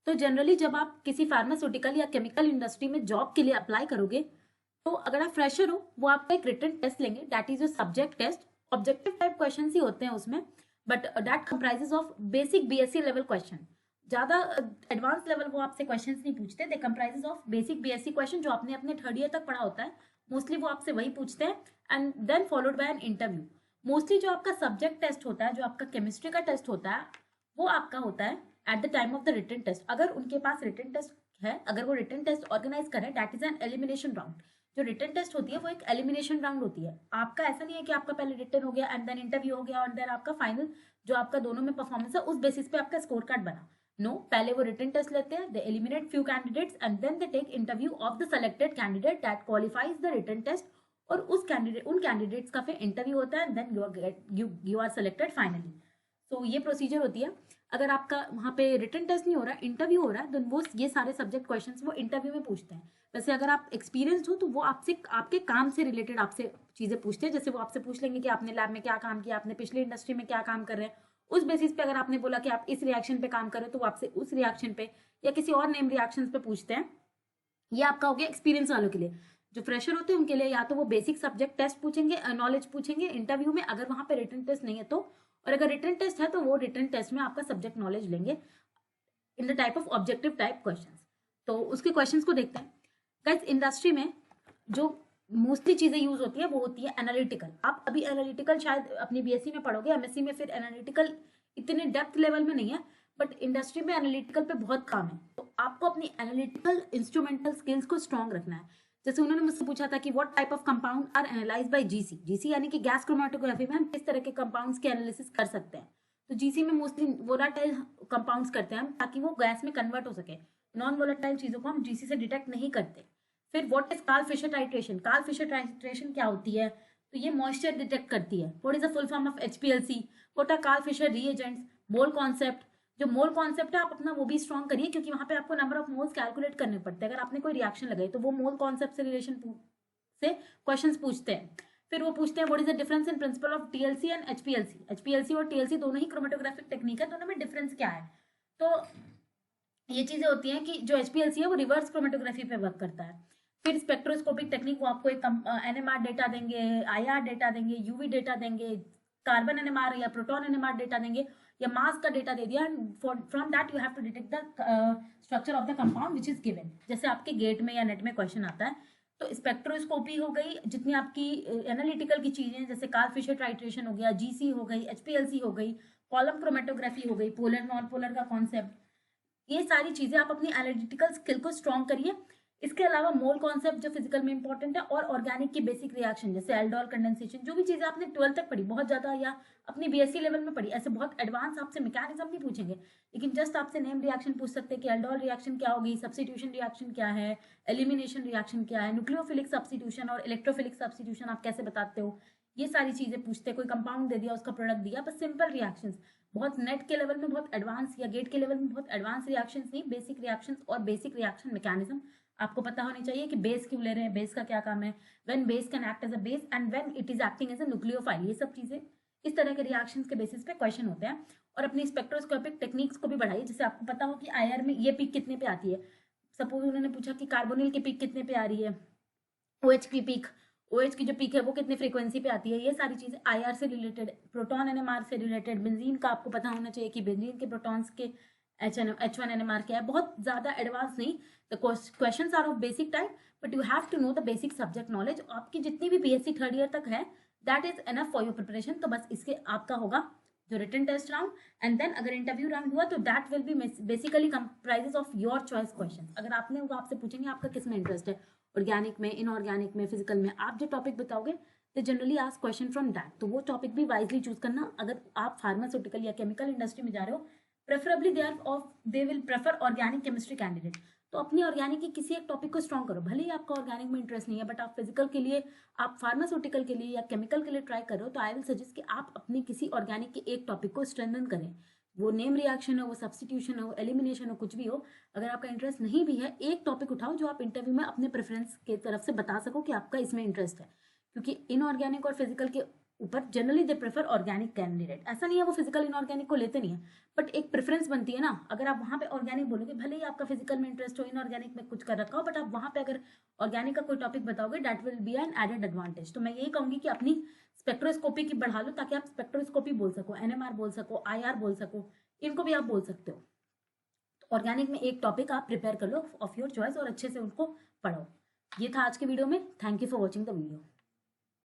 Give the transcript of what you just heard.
तो जनरली जब आप किसी फार्मास्यूटिकल या केमिकल इंडस्ट्री में जॉब के लिए अप्लाई करोगे, तो अगर आप फ्रेशर हो, वो आपका एक रिटन टेस्ट लेंगे, that is your subject test. Objective type question ही होते हैं उसमें, but that comprises of basic BSc level question. ज्यादा एडवांस लेवल वो आपसे क्वेश्चंस नहीं पूछते, they comprises of basic BSc question जो आपने अपने थर्ड ईयर तक पढ़ा होता है, मोस्टली वो आपसे वही पूछते हैं, and then followed by an interview. Mostly जो आपका सब्जेक्ट टेस्ट होता है, जो आपका केमिस्ट्री का टेस्ट होता है, वो आपका होता है at the time of the written test. अगर उनके पास रिटन टेस्ट है, अगर वो रिटन टेस्ट ऑर्गेनाइज करें, that is an elimination round. जो रिटन टेस्ट होती है वो एक एलिमिनेशन राउंड होती है। आपका ऐसा नहीं है कि आपका पहले रिटन हो गया एंड देन इंटरव्यू हो गया और देन आपका फाइनल जो आपका दोनों में परफॉर्मेंस है उस बेसिस पे आपका स्कोर कार्ड बना। नो, पहले वो रिटन टेस्ट लेते हैं, they eliminate few candidates and then they take interview of the selected candidate that qualifies the written test, और उन कैंडिडेट्स का फिर इंटरव्यू होता है and then you are selected finally. तो ये प्रोसीजर होती है। अगर आपका वहाँ पे रिटन टेस्ट नहीं हो रहा, इंटरव्यू हो रहा है, तो वो ये सारे सब्जेक्ट क्वेश्चंस वो इंटरव्यू में पूछते हैं। वैसे अगर आप एक्सपीरियंस्ड हो तो वो आपसे आपके काम से रिलेटेड आपसे चीजें पूछते हैं। जैसे वो आपसे पूछ लेंगे कि आपने लैब में क्या काम किया, आपने पिछली इंडस्ट्री में क्या काम कर रहे हैं। उस बेसिस पे अगर आपने बोला कि आप इस रिएक्शन पे काम करें, तो वो आपसे उस रिएक्शन पे या किसी और नेम रिएक्शन पे पूछते हैं। ये आपका हो गया एक्सपीरियंस वालों के लिए। जो फ्रेशर होते हैं उनके लिए या तो वो बेसिक सब्जेक्ट टेस्ट पूछेंगे, नॉलेज पूछेंगे इंटरव्यू में, अगर वहां पे रिटन टेस्ट नहीं है तो, और अगर रिटन टेस्ट है तो वो रिटन टेस्ट में आपका सब्जेक्ट नॉलेज लेंगे in the type of objective type questions. तो उसके क्वेश्चंस को देखते हैं। गाइस, इंडस्ट्री में जो मोस्टली चीजें यूज होती है वो होती है एनालिटिकल। आप अभी एनालिटिकल शायद अपनी बीएससी में पढ़ोगे, एमएससी में फिर एनालिटिकल इतने डेप्थ लेवल में नहीं है, बट इंडस्ट्री में एनालिटिकल पे बहुत काम है। तो आपको अपनी एनालिटिकल इंस्ट्रूमेंटल स्किल्स को स्ट्रॉन्ग रखना है। जैसे उन्होंने मुझसे पूछा था कि what type of compound are analyse by GC. GC यानी कि गैस क्रोमेटोग्राफी में हम किस तरह के कंपाउंड्स के एनालिसिस कर सकते हैं। तो जीसी में मोस्टली वोलाटाइल कंपाउंड्स करते हैं हम, ताकि वो गैस में कन्वर्ट हो सके। नॉन वोलाटाइल चीजों को हम जीसी से डिटेक्ट नहीं करते। फिर what is Karl Fischer titration. Karl Fischer titration क्या होती है? तो ये मॉइस्चर डिटेक्ट करती है। What is the full form of HPLC. What are Karl Fischer reagents. Mole concept. जो मोल कॉन्सेप्ट है आप अपना वो भी स्ट्रॉन्ग करिए, क्योंकि वहां पे आपको नंबर ऑफ मोल्स कैलकुलेट करने पड़ते हैं। अगर आपने कोई रिएक्शन लगाई तो वो मोल कॉन्सेप्ट से रिलेशन से क्वेश्चंस पूछते हैं। फिर वो पूछते हैं what is the difference in principle of TLC and HPLC. HPLC और टीएलसी दोनों ही क्रोमेटोग्राफिक टेक्निक है, दोनों में डिफरेंस क्या है। तो ये चीजें होती हैं कि जो एचपीएलसी है वो रिवर्स क्रोमेटोग्राफी पे वर्क करता है। फिर स्पेक्ट्रोस्कोपिक टेक्निक, वो आपको एक एनएमआर डेटा देंगे, आईआर डेटा देंगे, यूवी डेटा देंगे, कार्बन एनएमआर या प्रोटॉन एनएमआर डेटा देंगे, या मास का डेटा दे दिया, from that you have to detect the structure of the compound which is given. जैसे आपके गेट में या नेट में क्वेश्चन आता है। तो स्पेक्ट्रोस्कोपी हो गई, जितनी आपकी एनालिटिकल की चीजें, जैसे कार्ल फिशर टाइट्रेशन हो गया, जीसी हो गई, एचपीएलसी हो गई, कॉलम क्रोमेटोग्राफी हो गई, पोलर नॉन पोलर का कॉन्सेप्ट, ये सारी चीजें आप अपनी एनालिटिकल स्किल को स्ट्रॉन्ग करिए। इसके अलावा मोल कॉन्सेप्ट जो फिजिकल में इंपॉर्टेंट है, और ऑर्गेनिक की बेसिक रिएक्शन जैसे एल्डोल कंडेंसेशन, जो भी चीजें आपने 12th तक पढ़ी, बहुत ज्यादा या अपनी बीएससी लेवल में पढ़ी, ऐसे बहुत एडवांस आपसे मैकेनिज्म नहीं पूछेंगे, लेकिन जस्ट आपसे नेम रिएक्शन पूछ सकते हैं कि एल्डोल रिएक्शन क्या होगी, सब्स्टिट्यूशन रिएक्शन क्या है, एलिमिनेशन रिएक्शन क्या है, न्यूक्लियोफिलिक सब्स्टिट्यूशन और इलेक्ट्रोफिलिक सब्स्टिट्यूशन आप कैसे बताते हो, ये सारी चीजें पूछते हैं। कोई कंपाउंड दे दिया, उसका प्रोडक्ट दिया, बस सिंपल रिएक्शंस। बहुत नेट के लेवल में बहुत एडवांस या गेट के लेवल में बहुत एडवांस रिएक्शंस नहीं, बेसिक रिएक्शंस और बेसिक रिएक्शन मैकेनिज्म आपको पता होनी चाहिए कि बेस क्यों ले रहे हैं, बेस का क्या काम है, when base can act as a base and when it is acting as a nucleophile. ये सब चीजें इस तरह के रिएक्शंस के बेसिस पे क्वेश्चन होते हैं। और अपनी स्पेक्ट्रोस्कोपिक टेक्निक्स को भी बढ़ाइए, जैसे आपको पता हो कि आईआर में ये पीक कितने पे आती है। सपोज उन्होंने पूछा कि कार्बोनिल की पीक कितने पे आ रही है, ओएच की पीक, ओएच की जो पीक है वो कितने फ्रीक्वेंसी पे आती है। ये सारी चीजें आईआर से रिलेटेड, प्रोटॉन एनएमआर से रिलेटेड, बेंजीन का आपको पता होना चाहिए कि बेंजीन के प्रोटॉन्स के H1 NMR क्या है। बहुत ज्यादा एडवांस नहीं, the questions are of basic type, but you have to know the basic subject knowledge. आपकी जितनी भी बीएससी थर्ड ईयर तक है, that is enough for your preparation. तो बस इसके आपका होगा जो written test round, and then अगर इंटरव्यू राउंड हुआ तो that will be basically comprises of your choice question. अगर आपने वो आपसे पूछेंगे आपका किस में इंटरेस्ट है, ऑर्गेनिक में, इनऑर्गेनिक में, फिजिकल में, आप जो टॉपिक बताओगे तो generally ask question from that. तो वो टॉपिक भी वाइजली चूज करना। अगर आप फार्मास्यूटिकल या केमिकल इंडस्ट्री में जा रहे हो, preferably they will prefer organic chemistry candidate. तो अपनी ऑर्गेनिक के किसी एक टॉपिक को स्ट्रॉन्ग करो। भले ही आपका ऑर्गेनिक में इंटरेस्ट नहीं है, बट आप फिजिकल के लिए, आप फार्मास्यूटिकल के लिए या केमिकल के लिए ट्राई कर रहे हो, तो आई विल सजेस्ट कि आप अपनी किसी ऑर्गेनिक के एक टॉपिक को स्ट्रेंथन करें। वो नेम रिएक्शन हो, वो सब्स्टिट्यूशन हो, एलिमिनेशन हो, कुछ भी हो। अगर आपका इंटरेस्ट नहीं भी है, एक टॉपिक उठाओ जो आप इंटरव्यू में अपने प्रेफरेंस के तरफ से बता सको कि आपका इसमें इंटरेस्ट है। क्योंकि इनऑर्गेनिक और फिजिकल के ऊपर generally they prefer organic candidate. ऐसा नहीं है वो फिजिकल इनऑर्गेनिक को लेते नहीं है, बट एक प्रेफरेंस बनती है ना। अगर आप वहां पे ऑर्गेनिक बोलोगे, भले ही आपका फिजिकल में इंटरेस्ट हो, इनऑर्गेनिक में कुछ कर रखा हो, बट आप वहां पे अगर ऑर्गेनिक का कोई टॉपिक बताओगे that will be an added advantage. तो मैं यही कहूंगी कि अपनी स्पेक्ट्रोस्कोपी की बढ़ा लो, ताकि आप स्पेक्ट्रोस्कोपी बोल सको, एनएमआर बोल सको, आईआर बोल सको, इनको भी आप बोल सकते हो। तो ऑर्गेनिक में एक टॉपिक आप प्रिपेयर कर लो ऑफ योर चॉइस और अच्छे से उनको पढ़ो। ये था आज के वीडियो में। Thank you for watching the video.